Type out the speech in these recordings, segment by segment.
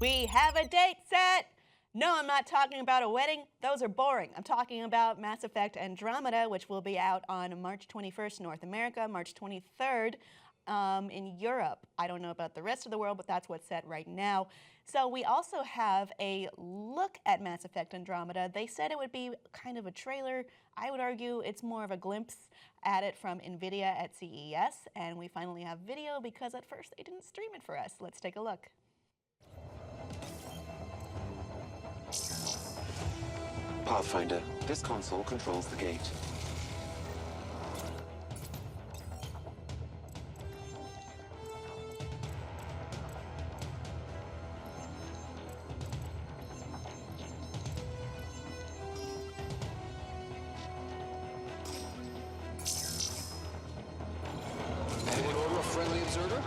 We have a date set! No, I'm not talking about a wedding. Those are boring. I'm talking about Mass Effect Andromeda, which will be out on March 21st, North America, March 23rd in Europe. I don't know about the rest of the world, but that's what's set right now. So we also have a look at Mass Effect Andromeda. They said it would be kind of a trailer. I would argue it's more of a glimpse at it from NVIDIA at CES, and we finally have video because at first they didn't stream it for us. Let's take a look. Pathfinder, this console controls the gate. Anyone order a friendly observer?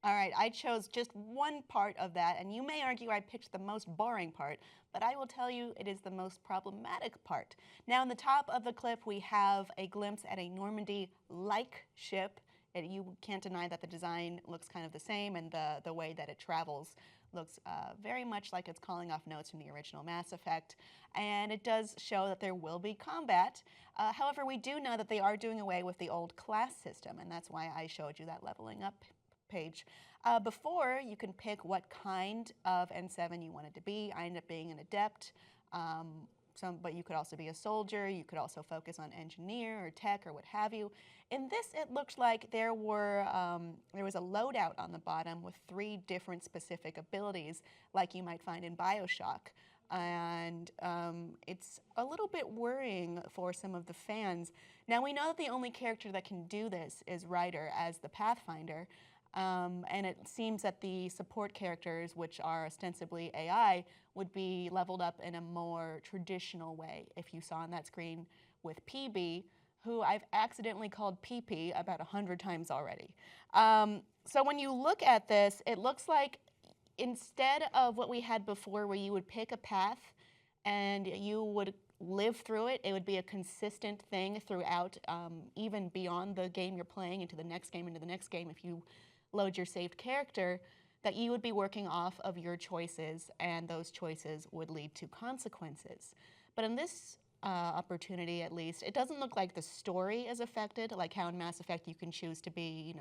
All right, I chose just one part of that, and you may argue I picked the most boring part, but I will tell you it is the most problematic part. Now, in the top of the clip, we have a glimpse at a Normandy-like ship. You can't deny that the design looks kind of the same, and the way that it travels looks very much like it's calling off notes from the original Mass Effect. And it does show that there will be combat. However, we do know that they are doing away with the old class system, and that's why I showed you that leveling up page. Before, you can pick what kind of N7 you wanted to be. I ended up being an adept, but you could also be a soldier. You could also focus on engineer or tech or what have you. In this, it looked like there was a loadout on the bottom with 3 different specific abilities, like you might find in BioShock. And it's a little bit worrying for some of the fans. Now, we know that the only character that can do this is Ryder as the Pathfinder. And it seems that the support characters, which are ostensibly AI, would be leveled up in a more traditional way. If you saw on that screen with PB, who I've accidentally called PP about 100 times already. So when you look at this, it looks like instead of what we had before where you would pick a path and you would live through it, it would be a consistent thing throughout, even beyond the game you're playing, into the next game, if you load your saved character, that you would be working off of your choices, and those choices would lead to consequences. But in this opportunity, at least, it doesn't look like the story is affected, like how in Mass Effect you can choose to be,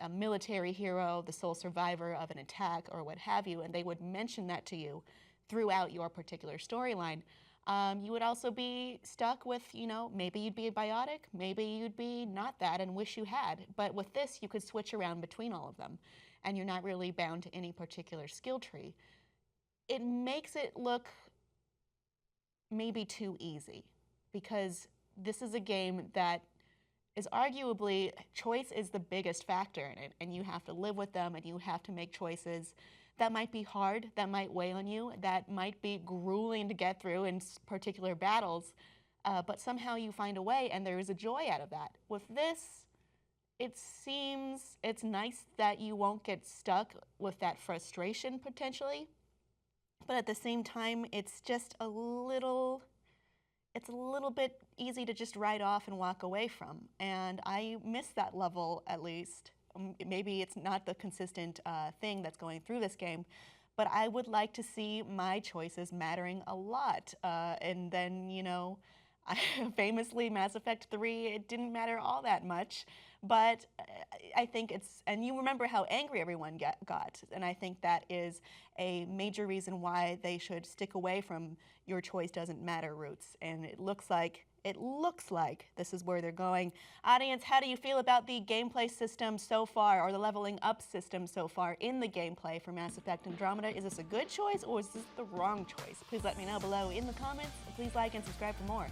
a military hero, the sole survivor of an attack, or what have you, and they would mention that to you throughout your particular storyline. You would also be stuck with, maybe you'd be a biotic, maybe you'd be not that and wish you had. But with this, you could switch around between all of them, and you're not really bound to any particular skill tree. It makes it look maybe too easy, because this is a game that is arguably, choice is the biggest factor in it, and you have to live with them, and you have to make choices that might be hard, that might weigh on you, that might be grueling to get through in particular battles, but somehow you find a way, and there is a joy out of that. With this, it seems it's nice that you won't get stuck with that frustration potentially, but at the same time, it's just a little bit easy to just write off and walk away from, and I miss that level at least. Maybe it's not the consistent thing that's going through this game, but I would like to see my choices mattering a lot. And then, famously, Mass Effect 3, it didn't matter all that much, but I think and you remember how angry everyone got, and I think that is a major reason why they should stick away from your choice doesn't matter roots, and it looks like this is where they're going. Audience, how do you feel about the gameplay system so far, or the leveling up system so far in the gameplay for Mass Effect Andromeda? Is this a good choice, or is this the wrong choice? Please let me know below in the comments. Please like and subscribe for more.